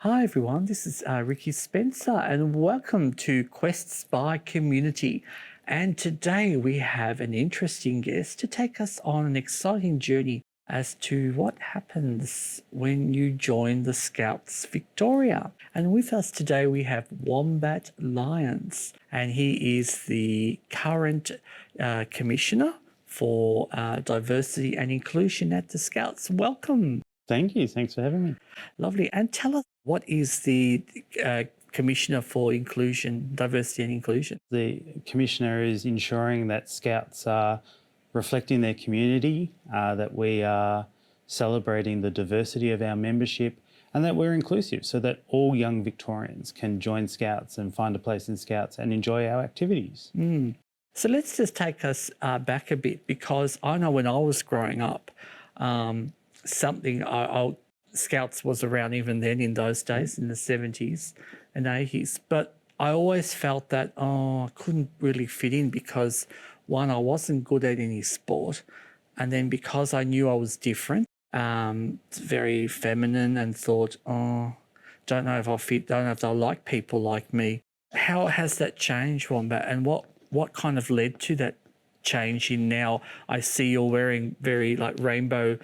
Hi everyone, this is Ricki Spencer and welcome to Quests by Community. And today we have an interesting guest to take us on an exciting journey as to what happens when you join the Scouts Victoria. And with us today we have Wombat Lyons, and he is the current Commissioner for Diversity and Inclusion at the Scouts. Welcome. Thank you. Thanks for having me. Lovely. And tell us, what is the Commissioner for Inclusion, Diversity and Inclusion? The Commissioner is ensuring that Scouts are reflecting their community, that we are celebrating the diversity of our membership, and that we're inclusive so that all young Victorians can join Scouts and find a place in Scouts and enjoy our activities. So let's just take us back a bit, because I know when I was growing up, Scouts was around even then in those days, in the 70s and 80s. But I always felt that, I couldn't really fit in because, one, I wasn't good at any sport. And then because I knew I was different, very feminine, and thought, don't know if I'll fit, don't know if they'll like people like me. How has that changed, Wombat? And what kind of led to that change in now? I see you're wearing very rainbow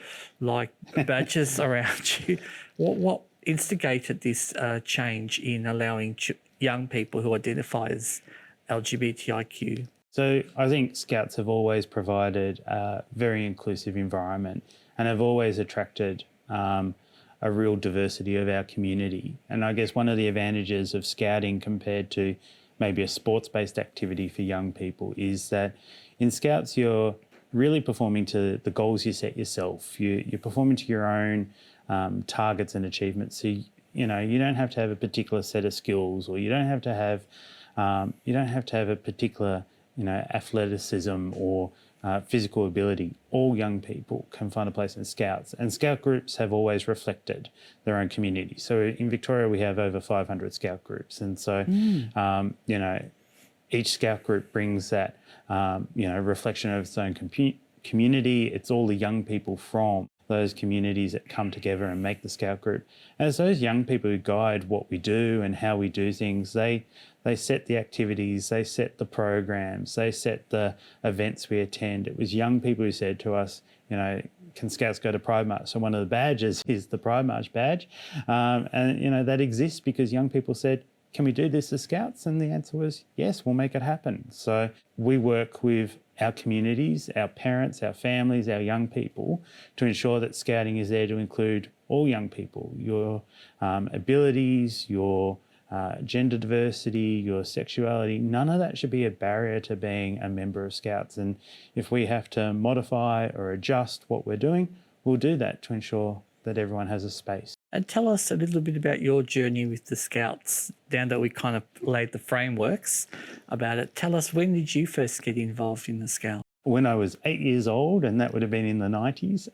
badges around you. What instigated this change in allowing young people who identify as LGBTIQ? So I think Scouts have always provided a very inclusive environment and have always attracted a real diversity of our community. And I guess one of the advantages of Scouting compared to maybe a sports-based activity for young people is that in Scouts, you're really performing to the goals you set yourself. You're performing to your own targets and achievements. So you don't have to have a particular set of skills, or you don't have to have a particular athleticism or physical ability. All young people can find a place in Scouts, and Scout groups have always reflected their own community. So in Victoria, we have over 500 Scout groups, and so each Scout group brings that reflection of its own community. It's all the young people from those communities that come together and make the Scout group. And it's those young people who guide what we do and how we do things. They set the activities, they set the programs, they set the events we attend. It was young people who said to us, can Scouts go to Pride March? So one of the badges is the Pride March badge. And that exists because young people said, can we do this as Scouts? And the answer was, yes, we'll make it happen. So we work with our communities, our parents, our families, our young people, to ensure that Scouting is there to include all young people, your abilities, your gender diversity, your sexuality. None of that should be a barrier to being a member of Scouts. And if we have to modify or adjust what we're doing, we'll do that to ensure that everyone has a space. And tell us a little bit about your journey with the Scouts, now that we kind of laid the frameworks about it. Tell us, when did you first get involved in the Scouts? When I was 8 years old, and that would have been in the 90s.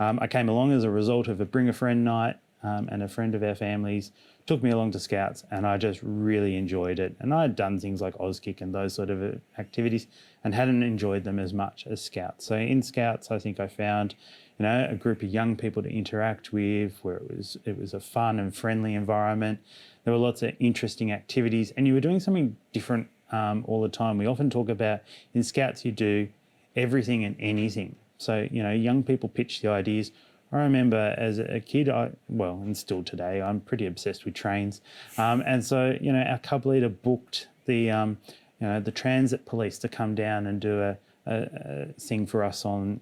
I came along as a result of a Bring a Friend night, and a friend of our families took me along to Scouts, and I just really enjoyed it. And I had done things like Auskick and those sort of activities and hadn't enjoyed them as much as Scouts. So in Scouts, I think I found a group of young people to interact with, where it was a fun and friendly environment. There were lots of interesting activities, and you were doing something different all the time. We often talk about in Scouts you do everything and anything. So young people pitch the ideas. I remember as a kid, and still today, I'm pretty obsessed with trains, and so our club leader booked the transit police to come down and do a thing for us on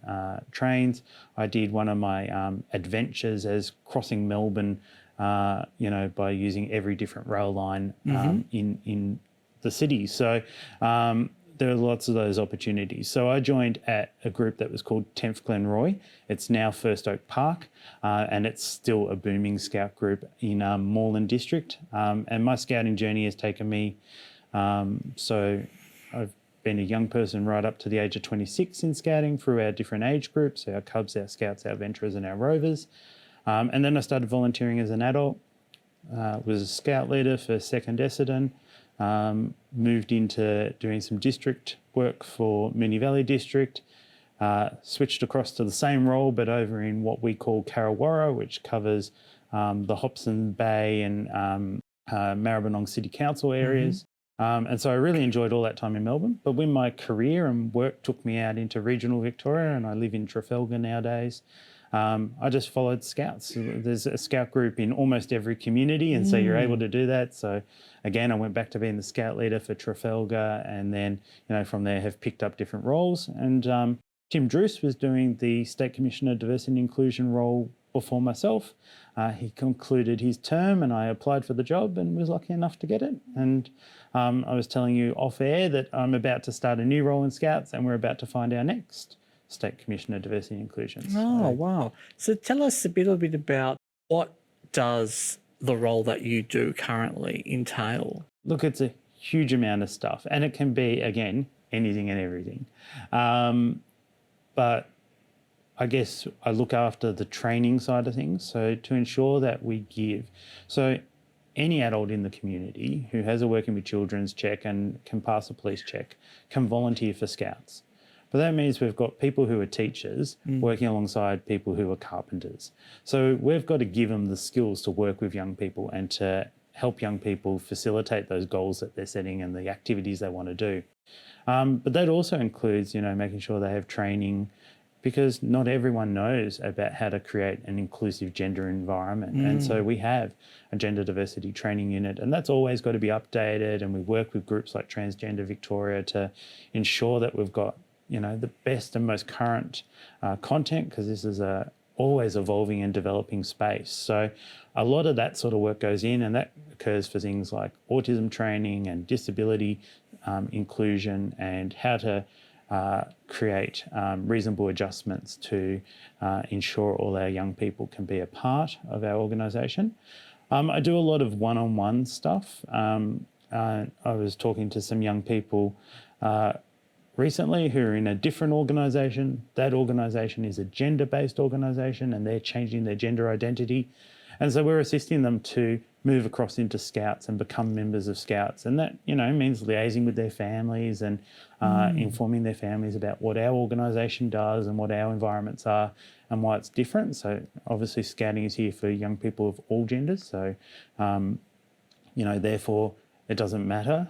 trains. I did one of my adventures as crossing Melbourne, by using every different rail line in the city. So there are lots of those opportunities. So I joined at a group that was called 10th Glenroy. It's now First Oak Park, and it's still a booming Scout group in Moreland District. And my Scouting journey has taken me, so I've been a young person right up to the age of 26 in Scouting through our different age groups, our Cubs, our Scouts, our Venturers and our Rovers. And then I started volunteering as an adult, was a Scout leader for 2nd Essendon, moved into doing some district work for Moonee Valley District, switched across to the same role but over in what we call Karrawara, which covers the Hobson Bay and Maribyrnong City Council areas. And so I really enjoyed all that time in Melbourne. But when my career and work took me out into regional Victoria, and I live in Trafalgar nowadays, I just followed Scouts. There's a Scout group in almost every community, and so you're able to do that. So again, I went back to being the Scout leader for Trafalgar, and then from there have picked up different roles. And Tim Druce was doing the State Commissioner Diversity and Inclusion role before myself. He concluded his term and I applied for the job and was lucky enough to get it. And I was telling you off air that I'm about to start a new role in Scouts and we're about to find our next State Commissioner Diversity and Inclusion. Oh, wow. So tell us a little bit about what does the role that you do currently entail? Look, it's a huge amount of stuff and it can be, again, anything and everything. But I guess I look after the training side of things, so to ensure that we give. So any adult in the community who has a working with children's check and can pass a police check can volunteer for Scouts. But that means we've got people who are teachers working alongside people who are carpenters. So we've got to give them the skills to work with young people and to help young people facilitate those goals that they're setting and the activities they want to do. But that also includes, making sure they have training, because not everyone knows about how to create an inclusive gender environment. And so we have a gender diversity training unit, and that's always got to be updated. And we work with groups like Transgender Victoria to ensure that we've got, the best and most current content, because this is a always evolving and developing space. So a lot of that sort of work goes in, and that occurs for things like autism training and disability inclusion and how to create reasonable adjustments to ensure all our young people can be a part of our organisation. I do a lot of one-on-one stuff. I was talking to some young people recently who are in a different organisation. That organisation is a gender-based organisation and they're changing their gender identity. And so we're assisting them to move across into Scouts and become members of Scouts. And that, means liaising with their families and informing their families about what our organisation does and what our environments are and why it's different. So obviously Scouting is here for young people of all genders. So, therefore it doesn't matter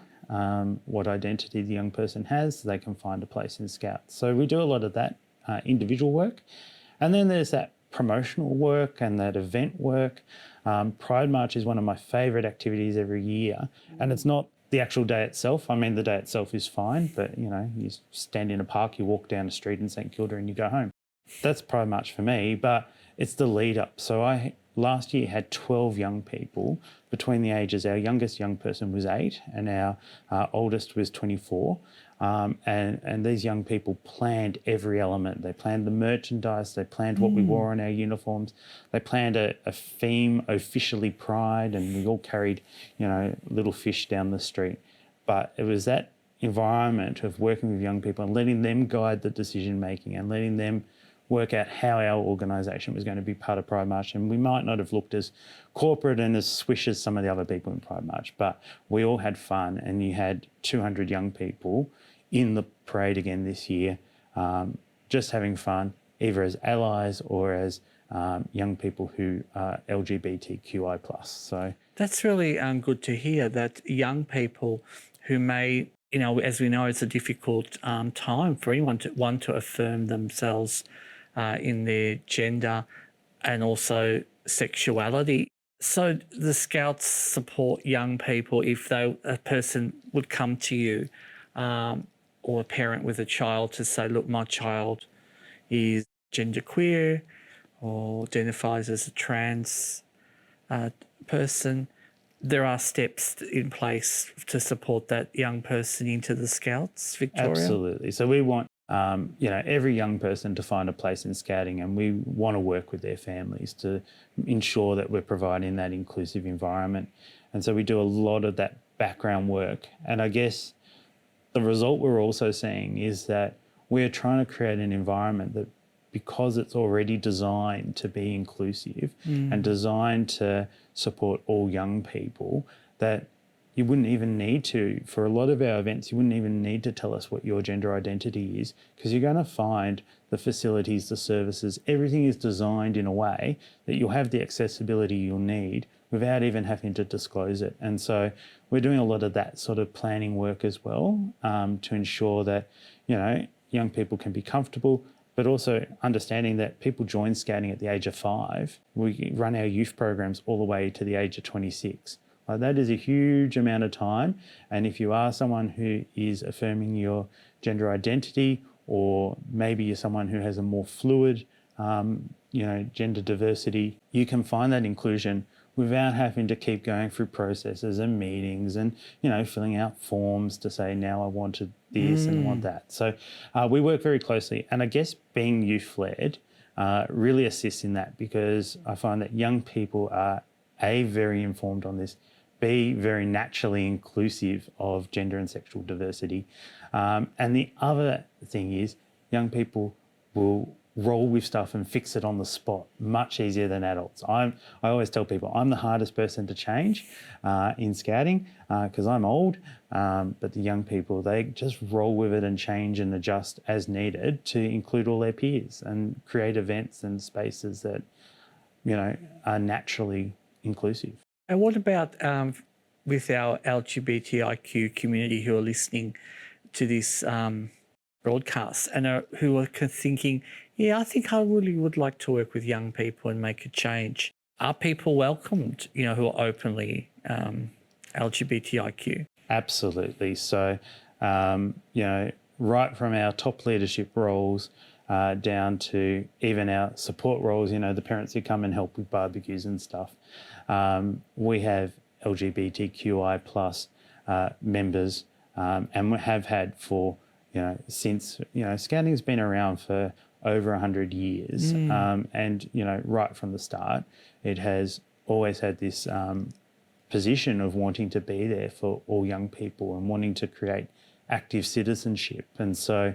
what identity the young person has, they can find a place in Scouts. So we do a lot of that individual work. And then there's that promotional work and that event work. Pride March is one of my favourite activities every year, and it's not the actual day itself. I mean, the day itself is fine, but you stand in a park, you walk down a street in St Kilda and you go home. That's Pride March for me, but it's the lead up. So I last year had 12 young people between the ages. Our youngest young person was 8 and our oldest was 24. And these young people planned every element. They planned the merchandise, they planned what we wore on our uniforms, they planned a theme, officially Pride, and we all carried, little fish down the street. But it was that environment of working with young people and letting them guide the decision making and letting them work out how our organisation was going to be part of Pride March. And we might not have looked as corporate and as swish as some of the other people in Pride March, but we all had fun, and you had 200 young people in the parade again this year, just having fun, either as allies or as young people who are LGBTQI+. So that's really good to hear, that young people who may, as we know, it's a difficult time for anyone to want to affirm themselves in their gender and also sexuality. So the Scouts support young people if a person would come to you or a parent with a child to say, look, my child is genderqueer or identifies as a trans person. There are steps in place to support that young person into the Scouts, Victoria? Absolutely. So we want every young person to find a place in Scouting, and we want to work with their families to ensure that we're providing that inclusive environment. And so we do a lot of that background work. And I guess the result we're also seeing is that we're trying to create an environment that, because it's already designed to be inclusive and designed to support all young people, that you wouldn't even need to, for a lot of our events, you wouldn't even need to tell us what your gender identity is, because you're going to find the facilities, the services, everything is designed in a way that you'll have the accessibility you'll need without even having to disclose it. And so we're doing a lot of that sort of planning work as well, to ensure that, you know, young people can be comfortable, but also understanding that people join scouting at the age of 5. We run our youth programs all the way to the age of 26. That is a huge amount of time. And if you are someone who is affirming your gender identity, or maybe you're someone who has a more fluid, gender diversity, you can find that inclusion without having to keep going through processes and meetings and, you know, filling out forms to say, now I wanted this and I want that. So we work very closely. And I guess being youth-led really assists in that, because I find that young people are, A, very informed on this, B, very naturally inclusive of gender and sexual diversity. And the other thing is, young people will roll with stuff and fix it on the spot much easier than adults. I always tell people I'm the hardest person to change in scouting, because I'm old, but the young people, they just roll with it and change and adjust as needed to include all their peers and create events and spaces that, you know, are naturally inclusive. And what about with our LGBTIQ community who are listening to this broadcast and who are thinking, yeah, I think I really would like to work with young people and make a change? Are people welcomed, you know, who are openly LGBTIQ? Absolutely. So, you know, right from our top leadership roles down to even our support roles, you know, the parents who come and help with barbecues and stuff. We have LGBTQI plus members, and we have had for, you know, since, you know, scouting's been around for over 100 years. And, you know, right from the start, it has always had this position of wanting to be there for all young people and wanting to create active citizenship. And so,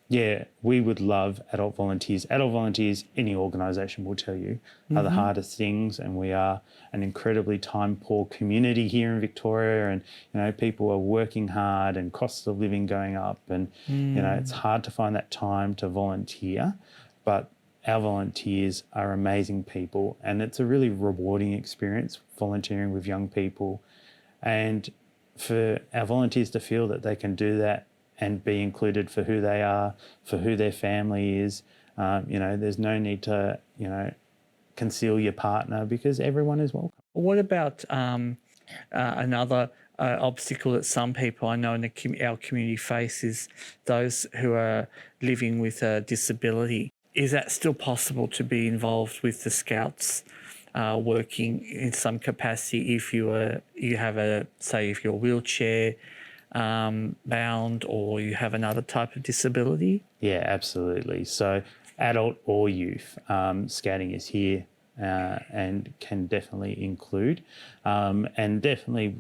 yeah, we would love adult volunteers. Adult volunteers, any organisation will tell you, are the hardest things, and we are an incredibly time-poor community here in Victoria, and, you know, people are working hard and costs of living going up, and, you know, it's hard to find that time to volunteer, but our volunteers are amazing people, and it's a really rewarding experience volunteering with young people. And for our volunteers to feel that they can do that and be included for who they are, for who their family is, you know, there's no need to, you know, conceal your partner, because everyone is welcome. What about another obstacle that some people I know in our community face is those who are living with a disability? Is that still possible to be involved with the Scouts, working in some capacity if you have if you're wheelchair bound, or you have another type of disability? Yeah, absolutely. So adult or youth, scouting is here and can definitely include, and definitely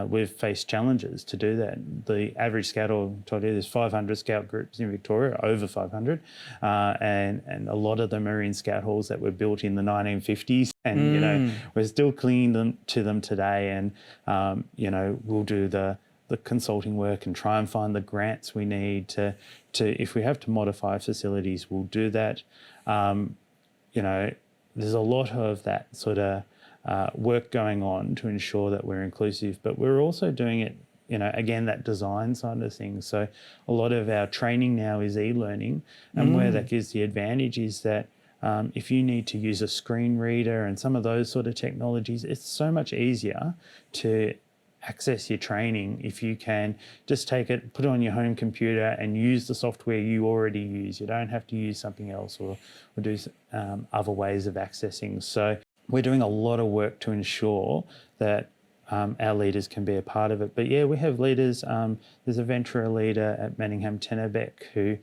we've faced challenges to do that. The average scout, or told you, there's 500 scout groups in Victoria, over 500, and a lot of them are in scout halls that were built in the 1950s, and you know, we're still clinging to them today, and you know, we'll do the consulting work and try and find the grants we need to if we have to modify facilities, we'll do that. You know, there's a lot of that sort of work going on to ensure that we're inclusive, but we're also doing it, you know, again, that design side of things. So a lot of our training now is e-learning, and where that gives the advantage is that if you need to use a screen reader and some of those sort of technologies, it's so much easier to access your training if you can just take it, put it on your home computer and use the software you already use. You don't have to use something else or do other ways of accessing. So we're doing a lot of work to ensure that our leaders can be a part of it. But yeah, we have leaders. There's a venturer leader at Manningham Tennerbeck who,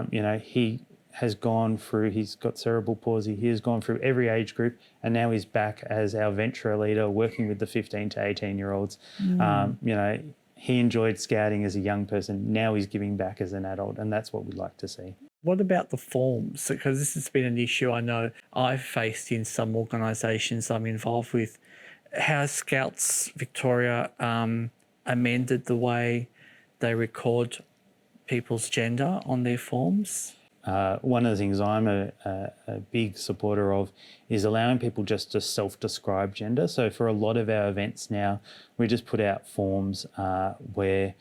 you know, he has gone through, he's got cerebral palsy, he has gone through every age group, and now he's back as our venturer leader working with the 15 to 18-year-olds. You know, he enjoyed scouting as a young person, now he's giving back as an adult, and that's what we'd like to see. What about the forms? Because this has been an issue I know I've faced in some organisations I'm involved with. has Scouts Victoria amended the way they record people's gender on their forms? One of the things I'm a big supporter of is allowing people just to self-describe gender. So for a lot of our events now, we just put out forms where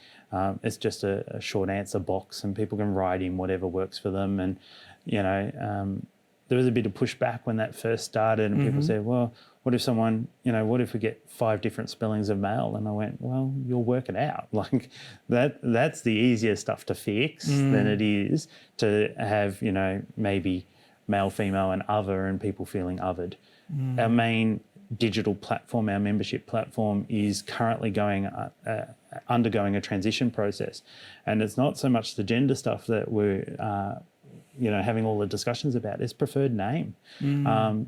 it's just a short answer box and people can write in whatever works for them. And, there was a bit of pushback when that first started and people said, well, what if someone, what if we get 5 different spellings of male? And I went, well, you'll work it out. Like that's the easier stuff to fix than it is to have, maybe male, female and other and people feeling othered. Our main digital platform, our membership platform is currently undergoing a transition process. And it's not so much the gender stuff that we're having all the discussions about. It's preferred name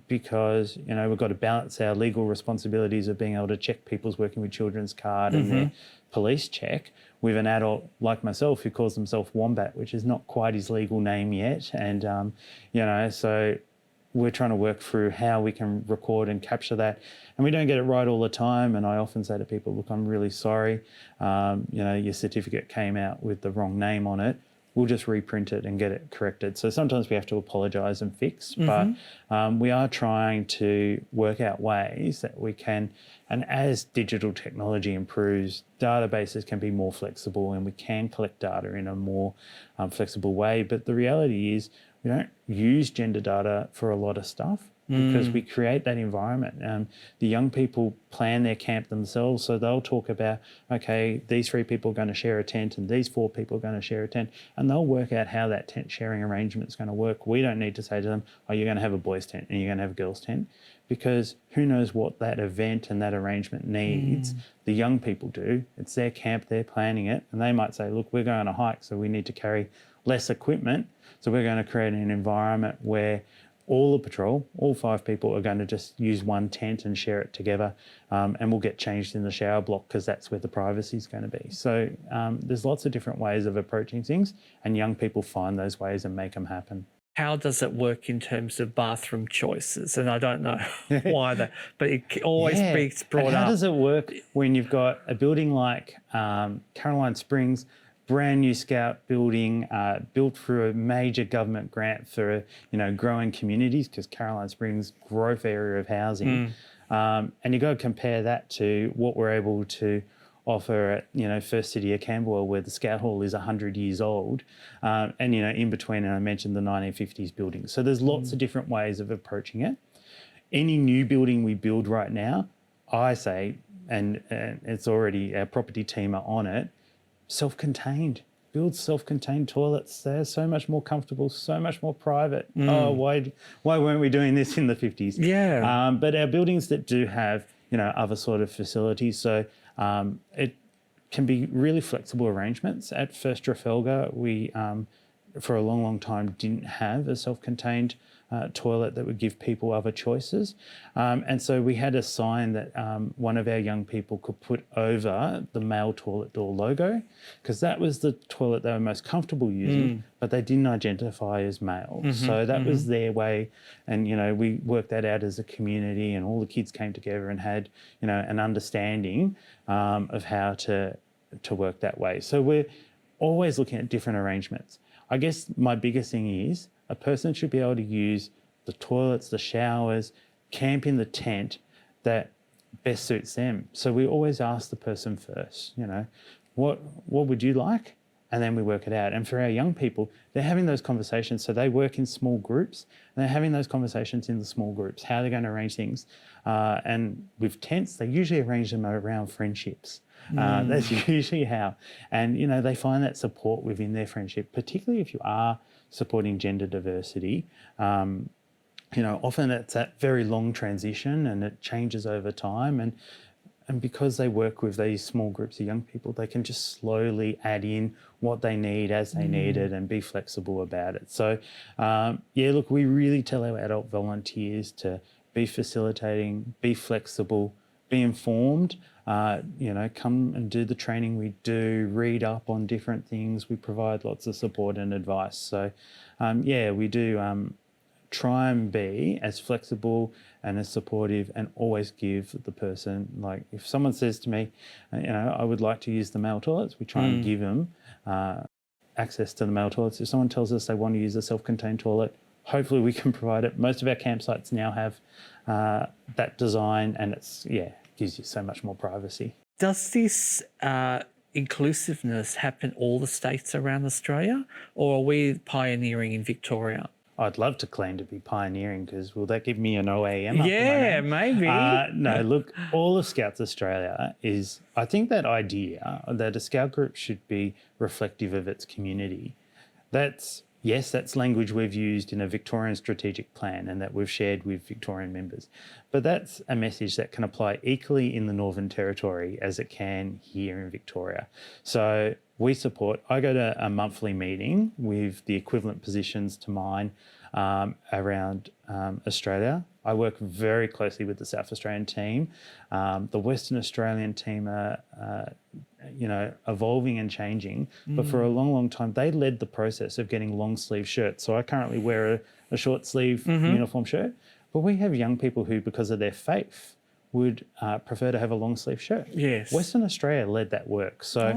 because, we've got to balance our legal responsibilities of being able to check people's working with children's card and their police check with an adult like myself who calls himself Wombat, which is not quite his legal name yet. And, so we're trying to work through how we can record and capture that. And we don't get it right all the time. And I often say to people, look, I'm really sorry. Your certificate came out with the wrong name on it. We'll just reprint it and get it corrected. So sometimes we have to apologise and fix, but we are trying to work out ways that we can, and as digital technology improves, databases can be more flexible and we can collect data in a more flexible way. But the reality is we don't use gender data for a lot of stuff because we create that environment. The young people plan their camp themselves, so they'll talk about, okay, these 3 people are going to share a tent and these 4 people are going to share a tent, and they'll work out how that tent sharing arrangement is going to work. We don't need to say to them, oh, you're going to have a boys' tent and you're going to have a girls' tent, because who knows what that event and that arrangement needs. The young people do. It's their camp, they're planning it, and they might say, look, we're going on a hike, so we need to carry less equipment, so we're going to create an environment where all the patrol, all 5 people are going to just use one tent and share it together, and we'll get changed in the shower block because that's where the privacy is going to be. So there's lots of different ways of approaching things, and young people find those ways and make them happen. How does it work in terms of bathroom choices? And I don't know why that, but it always gets brought up. How does it work when you've got a building like Caroline Springs, brand new Scout building, built through a major government grant for growing communities, because Caroline Springs, growth area of housing, and you've got to compare that to what we're able to offer at First City of Camberwell, where the Scout Hall is 100 years old, and in between, and I mentioned the 1950s building. So there's lots of different ways of approaching it. Any new building we build right now, I say, and it's already, our property team are on it, self-contained. Build self-contained toilets. They're so much more comfortable, so much more private. Oh, why weren't we doing this in the 50s? Yeah. But our buildings that do have, other sort of facilities, so it can be really flexible arrangements. At First Trafalgar, we, for a long, long time, didn't have a self-contained toilet that would give people other choices. And so we had a sign that one of our young people could put over the male toilet door logo, because that was the toilet they were most comfortable using, but they didn't identify as male. So that was their way. And, we worked that out as a community, and all the kids came together and had, an understanding of how to work that way. So we're always looking at different arrangements. I guess my biggest thing is a person should be able to use the toilets, the showers, camp in the tent that best suits them. So we always ask the person first, what would you like? And then we work it out. And for our young people, they're having those conversations. So they work in small groups, and they're having those conversations in the small groups, how they're going to arrange things. And with tents, they usually arrange them around friendships. That's usually how. And, they find that support within their friendship, particularly if you are supporting gender diversity. Often it's that very long transition and it changes over time. And because they work with these small groups of young people, they can just slowly add in what they need as they need it and be flexible about it. So, look, we really tell our adult volunteers to be facilitating, be flexible, be informed, come and do the training we do, read up on different things. We provide lots of support and advice. So, we do try and be as flexible and as supportive and always give the person, like if someone says to me, I would like to use the male toilets, we try and give them access to the male toilets. If someone tells us they want to use a self-contained toilet, hopefully we can provide it. Most of our campsites now have that design, and gives you so much more privacy. Does this inclusiveness happen all the states around Australia, or are we pioneering in Victoria? I'd love to claim to be pioneering, because will that give me an OAM? Yeah, maybe. No, look, all of Scouts Australia is, I think that idea that a Scout group should be reflective of its community, that's language we've used in a Victorian strategic plan and that we've shared with Victorian members. But that's a message that can apply equally in the Northern Territory as it can here in Victoria. So I go to a monthly meeting with the equivalent positions to mine around Australia. I work very closely with the South Australian team. The Western Australian team are evolving and changing, but for a long, long time, they led the process of getting long sleeve shirts. So I currently wear a short sleeve uniform shirt, but we have young people who, because of their faith, would prefer to have a long sleeve shirt. Yes. Western Australia led that work. So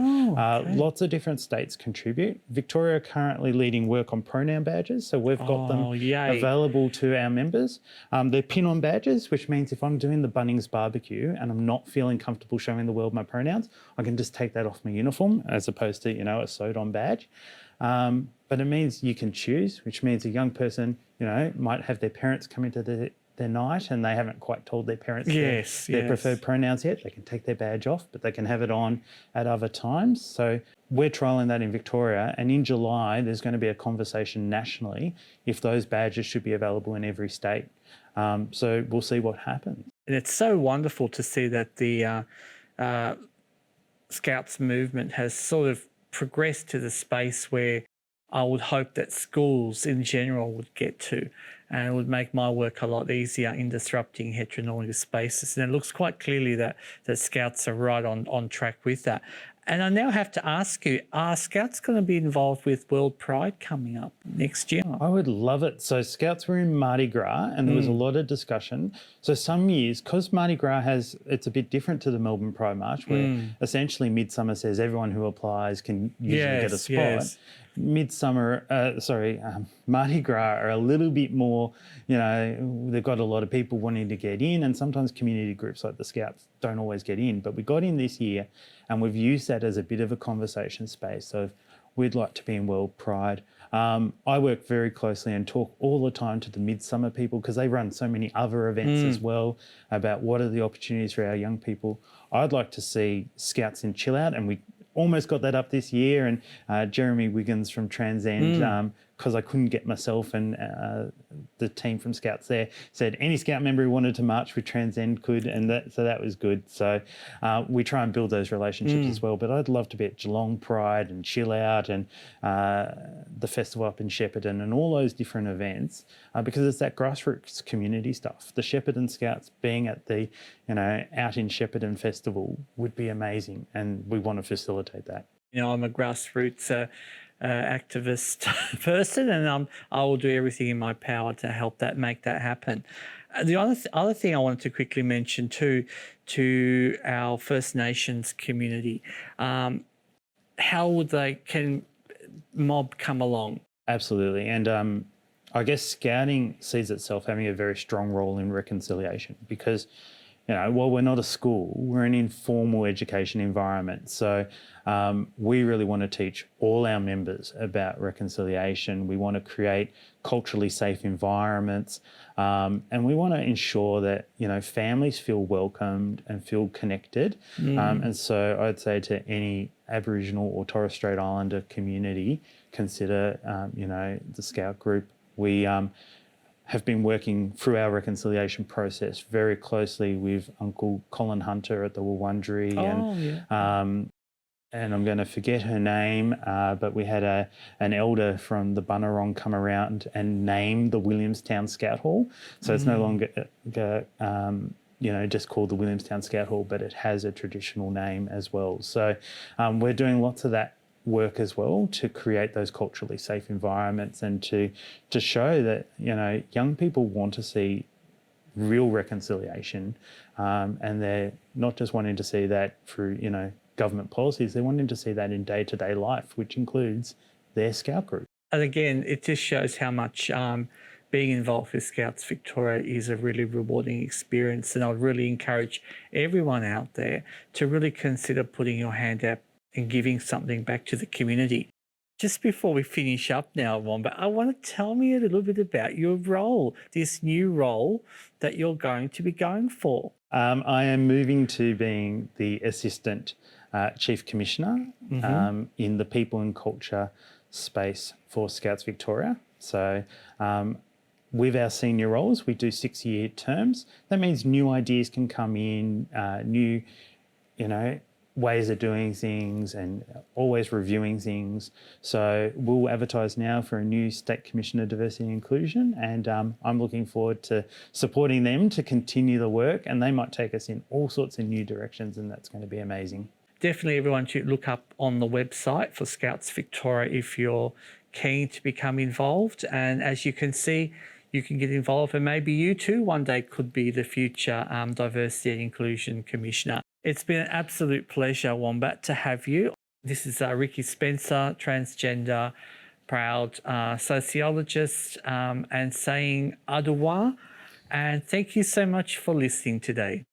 lots of different states contribute. Victoria are currently leading work on pronoun badges. So we've got them available to our members. They're pin-on badges, which means if I'm doing the Bunnings barbecue and I'm not feeling comfortable showing the world my pronouns, I can just take that off my uniform as opposed to, a sewed-on badge. But it means you can choose, which means a young person, might have their parents come into their night and they haven't quite told their parents their preferred pronouns yet. They can take their badge off, but they can have it on at other times. So we're trialling that in Victoria, and in July there's going to be a conversation nationally if those badges should be available in every state. So we'll see what happens. And it's so wonderful to see that the Scouts movement has sort of progressed to the space where I would hope that schools in general would get to, and it would make my work a lot easier in disrupting heteronormative spaces. And it looks quite clearly that Scouts are right on track with that. And I now have to ask you, are Scouts going to be involved with World Pride coming up next year? I would love it. So Scouts were in Mardi Gras and there was a lot of discussion. So some years, because Mardi Gras it's a bit different to the Melbourne Pride March, where essentially Midsummer says everyone who applies can usually get a spot. Yes. Mardi Gras are a little bit more, they've got a lot of people wanting to get in, and sometimes community groups like the Scouts don't always get in. But we got in this year and we've used that as a bit of a conversation space. So we'd like to be in World Pride. I work very closely and talk all the time to the Midsummer people, because they run so many other events as well, about what are the opportunities for our young people. I'd like to see Scouts in Chill Out, and we almost got that up this year, and Jeremy Wiggins from Transend, because I couldn't get myself and the team from Scouts there, said any Scout member who wanted to march with Transend could, and that was good. So we try and build those relationships as well. But I'd love to be at Geelong Pride and Chill Out and the festival up in Shepparton and all those different events, because it's that grassroots community stuff. The Shepparton Scouts being at the out in Shepparton festival would be amazing, and we want to facilitate that. I'm a grassroots activist person, and I will do everything in my power to help make that happen. The other thing I wanted to quickly mention to our First Nations community, how can mob come along? Absolutely, and I guess Scouting sees itself having a very strong role in reconciliation, because while we're not a school, we're an informal education environment. So we really want to teach all our members about reconciliation. We want to create culturally safe environments, and we want to ensure that families feel welcomed and feel connected. And so I'd say to any Aboriginal or Torres Strait Islander community, consider the Scout group. We have been working through our reconciliation process very closely with Uncle Colin Hunter at the Wurundjeri, and I'm going to forget her name, but we had an elder from the Bunurong come around and name the Williamstown Scout Hall. So it's no longer just called the Williamstown Scout Hall, but it has a traditional name as well. So we're doing lots of that work as well to create those culturally safe environments and to show that, you know, young people want to see real reconciliation, and they're not just wanting to see that through, you know, government policies, they're wanting to see that in day-to-day life, which includes their Scout group. And again, it just shows how much being involved with Scouts Victoria is a really rewarding experience. And I'd really encourage everyone out there to really consider putting your hand out and giving something back to the community. Just before we finish up now, Wombat, I want to tell me a little bit about your role, this new role that you're going to be going for. I am moving to being the Assistant Chief Commissioner in the People and Culture space for Scouts Victoria. So with our senior roles, we do 6-year terms. That means new ideas can come in, new, you know, ways of doing things and always reviewing things. So we'll advertise now for a new State Commissioner of Diversity and Inclusion, and I'm looking forward to supporting them to continue the work, and they might take us in all sorts of new directions, and that's going to be amazing. Definitely everyone should look up on the website for Scouts Victoria if you're keen to become involved. And as you can see, you can get involved, and maybe you too one day could be the future Diversity and Inclusion Commissioner. It's been an absolute pleasure, Wombat, to have you. This is Ricki Spencer, transgender, proud sociologist, and saying au revoir. And thank you so much for listening today.